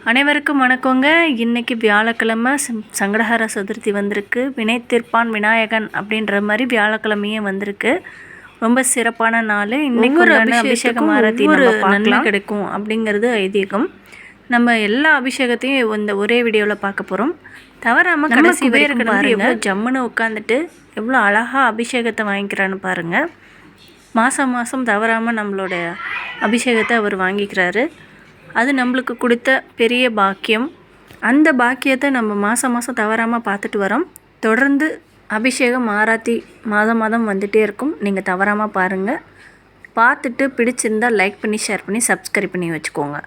அனைவருக்கும் வணக்கங்க. இன்றைக்கி வியாழக்கிழமை சங்கடஹர சதுர்த்தி வந்திருக்கு. வினை தீர்ப்பான் விநாயகன் அப்படின்ற மாதிரி வியாழக்கிழமையே வந்திருக்கு. ரொம்ப சிறப்பான நாள். இன்றைக்கி ஒரு அபிஷேகம் ஆரத்தி நன்மை கிடைக்கும் அப்படிங்கிறது ஐதீகம். நம்ம எல்லா அபிஷேகத்தையும் இந்த ஒரே வீடியோவில் பார்க்க போகிறோம். தவறாமல் கடைசி வரைக்கும் பாருங்க. ஜம்முன்னு உட்காந்துட்டு எவ்வளோ அழகாக அபிஷேகத்தை வாங்கிக்கிறான்னு பாருங்கள். மாதம் மாதம் தவறாமல் நம்மளோட அபிஷேகத்தை அவர் வாங்கிக்கிறாரு. அது நம்மளுக்கு கொடுத்த பெரிய பாக்கியம். அந்த பாக்கியத்தை நம்ம மாதம் மாதம் தவறாமல் பார்த்துட்டு வரோம். தொடர்ந்து அபிஷேகம் ஆராத்தி மாதம் வந்துகிட்டே இருக்கும். நீங்கள் தவறாமல் பாருங்கள். பார்த்துட்டு பிடிச்சிருந்தால் லைக் பண்ணி ஷேர் பண்ணி சப்ஸ்கிரைப் பண்ணி வச்சுக்கோங்க.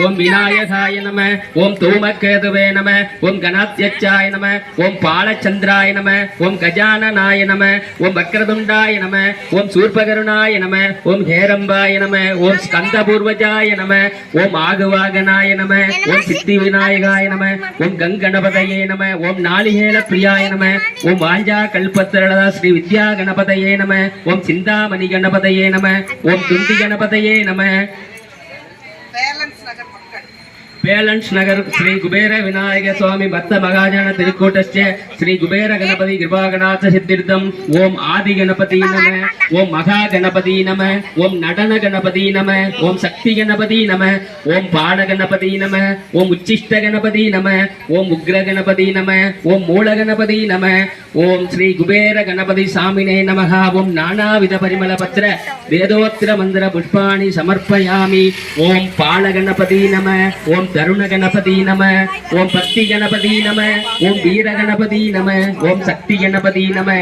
ஓம் விநாயகாய நம, ஓம் தூமகேதுவே நம, ஓம் கணாத்யச்சாய நம, ஓம் பாலச்சந்திராய நம, ஓம் கஜானனாய நம, ஓம் வக்ரதுண்டாய நம, ஓம் சூர்பகருணாய நம, ஓம் ஹேரம்பாய நம, ஓம் ஸ்கந்தபூர்வஜாய நம, ஓம் ஆகுவாகனாய நம, ஓம் சித்தி விநாயகாய நம, ஓம் கங்கணபதயே நம, ஓம் நாளிகேல பிரியாய நம, ஓம் வாஞ்சா கல்பத்திரளதா ஸ்ரீ வித்யா கணபதயே நம, ஓம் சிந்தாமணி கணபதயே நம, ஓம் துந்தி கணபதயே நம. பேலன்ஸ் நகர் ஸ்ரீ குபேர விநாயக சுவாமி பக்த மகாஜன திருக்கூட்டஸ்ய ஸ்ரீ குபேர கணபதி கிருபாகணாச சித்திர்த்தம். ஓம் ஆதி கணபதி நம, ஓம் மகா கணபதி நம, ஓம் நடன கணபதி நம, ஓம் சக்தி கணபதி நம, ஓம் பாட கணபதி நம, ஓம் உச்சிஷ்ட கணபதி நம, ஓம் உக்ர கணபதி நம, ஓம் மூல கணபதி நம, ஓம் ஸ்ரீ குபேர கணபதி சாமினே நமஹ. ஓம் நானாவித பரிமள பத்ர வேதோத்திர மந்திர புஷ்பாணி சமர்ப்பயாமி. ஓம் பால கணபதி நம, ஓம் தருண கணபதி நம, ஓம் பக்தி கணபதி நம, ஓம் வீர கணபதி நம, ஓம் சக்தி கணபதி நம,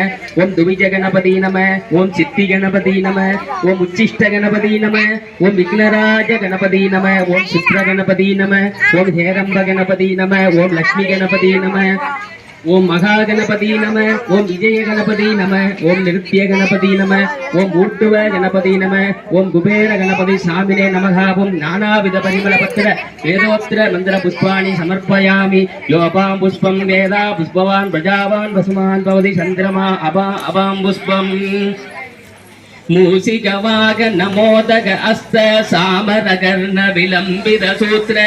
ஓம் துவிஜ கணபதி நம, ஓம் சித்தி கணபதி நம, ஓம் உச்சிஷ்ட கணபதி நம, ஓம் விக்னராஜ கணபதி நம, ஓம் சுப்ர கணபதி நம, ஓம் ஹேரம்ப கணபதி நம, ஓம் லக்ஷ்மி கணபதி நம, ஓம் மகா கணபதி நம, ஓம் விஜய கணபதி நம, ஓம் நிருத்திய கணபதி நம, ஓம் ஊட்டுவ கணபதி நம, ஓம் குபேர கணபதி சாமினே நமஹ. ஓம் நானாவித பரிமள பத்திர வேதோத்திர மந்திர புஷ்பாணி சமர்ப்பயாமி. யோபாம் புஷ்பம் வேதா புஷ்பவான் பிரஜாவான் வசுமான் பவதி சந்திரமா அபாம் புஷ்பம். மூசிகவாக நமோதக அஸ்த சாமரகர்ண விளம்பித சூத்ர.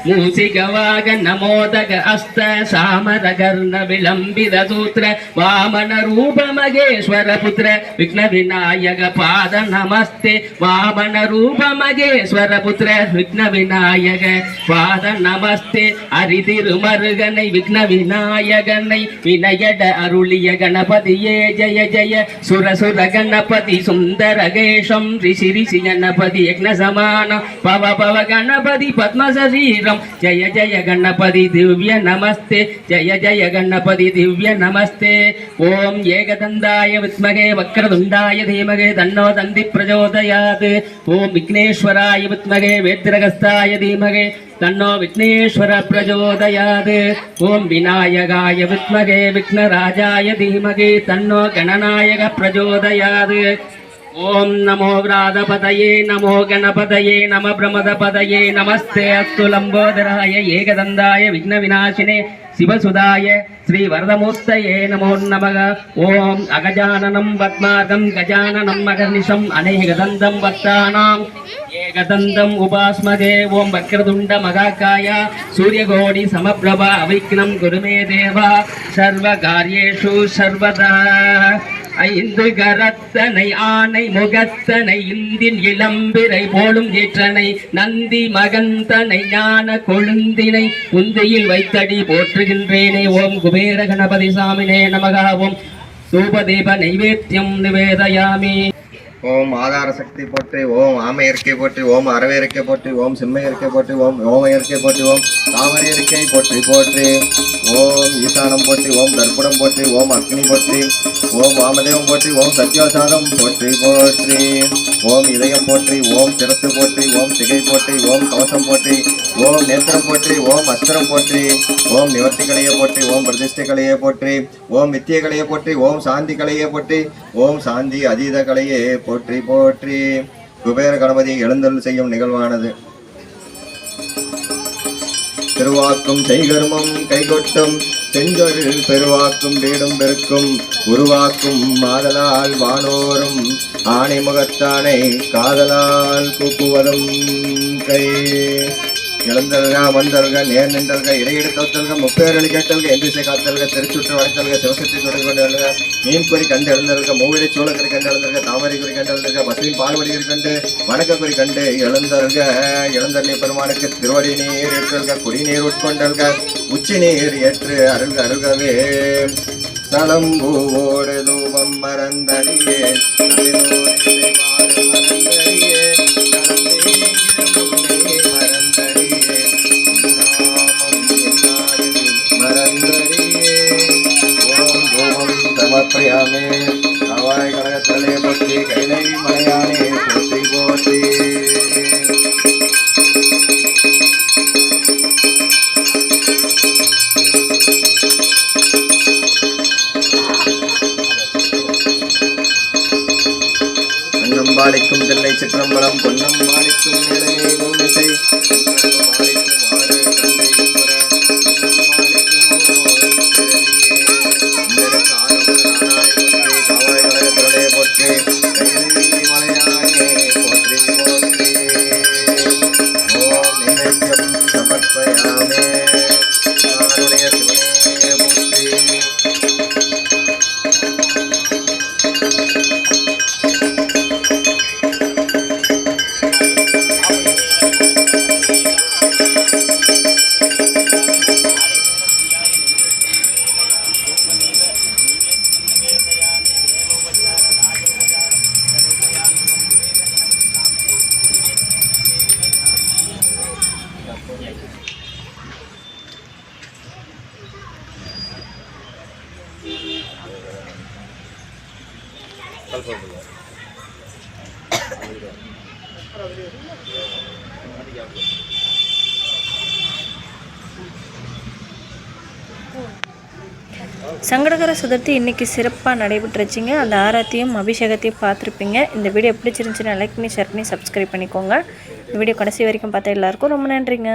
மூசிகவாக நமோதக அஸ்த சாமரகர்ண விளம்பித சூத்ர. வாமன ரூப மகேஸ்வர புத்திர விக்ன விநாயக பாத நமஸ்தே. வாமன ரூப மகேஸ்வர புத்திர விக்ன விநாயக பாத நமஸ்தே. அரிதிருமருகனை விக்ன விநாயகனை வினயட அருளிய கணபதியே ஜய ஜய. சுரசுர கணபதி சுந்தரகேஷம் ரிஷி ரிஷி கணபதி யக்ன சமான பவ பவ கணபதி பத்ம சரீரம். ஜய ஜய கணபதி திவ்ய நமஸ்தே. ஜய ஜய கணபதி திவ்ய நமஸ்தே. ஓம் ஏகதந்தாய வித்மகே வக்ரதுண்டாய தீமகே தன்னோ தந்தி பிரச்சோதயாத். ஓம் விக்னேஸ்வராய வித்மகே வேத்ரகஸ்தாய தீமகே தன்னோ விக்னேஸ்வர பிரச்சோதயாத். ஓம் விநாயகாய வித்மகே விக்னராஜாய தீமகே தன்னோ கணநாயக பிரச்சோதயாத். ஓம் நமோ விராதபதயே நமோ கணபதயே நம பிரமதபதயே நமஸ்தே அஸ்து லம்போதராய ஏகதந்தாய விக்ன விநாசினே சிவசுதாய ஸ்ரீ வரதமூர்த்தயே நமோ நமக. ஓம் அகஜானனம் பத்மார்கம் கஜானனம் அகர்நிஷம் அநேகதந்தம் பக்தானாம் ஏகதந்தம் உபாஸ்மகே. ஓம் வக்ரதுண்ட மகாகாய சூரியகோடி சமப்ரபா அவிக்னம் குருமே தேவா சர்வ காரியேஷு சர்வதா. ஐந்து கரத்தனை ஆனை முகத்தனை இந்தின் இளம்பிரை போலும் ஏற்றனை நந்தி மகந்தனை ஞான கொழுந்தினை உந்தியில் வைத்தடி போற்றுகின்றேனே. ஓம் குபேர கணபதி சாமினே நமக. ஓம் சூபதீப நைவேத்தியம் நிவேதயாமி. ஓம் ஆதார சக்தி போற்றி, ஓம் ஆமை இருக்கை போற்றி, ஓம் அரவை இருக்கை போற்றி, ஓம் செம்மை இருக்கை போற்றி, ஓம் ஓம இருக்கை போற்றி, ஓம் தாமரை இருக்கை போற்றி போற்றி. ஓம் ஈசானம் போற்றி, ஓம் தர்ப்பணம் போற்றி, ஓம் அக்னி போற்றி, ஓம் வாமதேவம் போற்றி, ஓம் சத்யோசானம் போற்றி போற்றி. ஓம் இதயம் போற்றி, ஓம் சிரசு போற்றி, ஓம் திகை போற்றி, ஓம் கவசம் போற்றி, ஓம் நேத்திரம் போற்றி, ஓம் அஸ்திரம் போற்றி, ஓம் நிவர்த்தி கலையை போற்றி, ஓம் பிரதிஷ்டை கலையை போற்றி, ஓம் நித்திய கலையை போற்றி, ஓம் சாந்தி கலையை போற்றி, ஓம் சாந்தி அதீத கலையை போற்றி போற்றி. குபேர கணபதி எழுந்தருள் செய்யும் நிகழ்வானது. திருவாக்கும் செய்கர்மம் கைகொட்டும் செஞ்சொழில் பெருவாக்கும் வீடும் பெருக்கும் உருவாக்கும் மாதலால் வானோரும் ஆணை முகத்தானை காதலால் கூக்குவதும் கை. எழுந்தல்க அமர்ந்தல்க நேர் நின்றல்க இடையெடுத்தல்க முப்பேரளி கேட்டல்க எந்திசை காத்தல்க திருச்சுற்று வளைத்தல்க சிவசக்தி தொடர்பு கொண்டல்க மீன் பொறி கண்டு எழுந்தல்க மூவிடை சோழக்கறி கண்டு எழுந்தல்க தாமரை குறி கண்டு எழுந்தல்க பசுவின் பால்வடி கண்டு வணக்க குறி கண்டு எழுந்தல்க எழுந்தள்ளி பெருமானுக்கு திருவடி நீர் ஏற்றல்க குடிநீர் உட்கொண்டல்க உச்சி நீர் ஏற்று அருள்க அருள்கவே தளம்பூவோடு தூபம் மறந்தடியே சமர்ப்பயாமே காவாய் கழகத்தலே போற்றி கைலை மலையானே போற்றி போற்றி அன்னம்பாளிக்கும் தில்லை சிற்றம்பலம் பொன்னம்பாளிக்கும் மேலமே பூமிசை சங்கடகர சதுர்த்தி இன்றைக்கி சிறப்பாக நடைபெற்றுச்சுங்க. அந்த ஆராத்தியும் அபிஷேகத்தையும் பார்த்துருப்பீங்க. இந்த வீடியோ பிடிச்சிருந்துச்சுன்னா லைக் பண்ணி ஷேர் பண்ணி சப்ஸ்கிரைப் பண்ணிக்கோங்க. இந்த வீடியோ கடைசி வரைக்கும் பார்த்தா எல்லாருக்கும் ரொம்ப நன்றிங்க.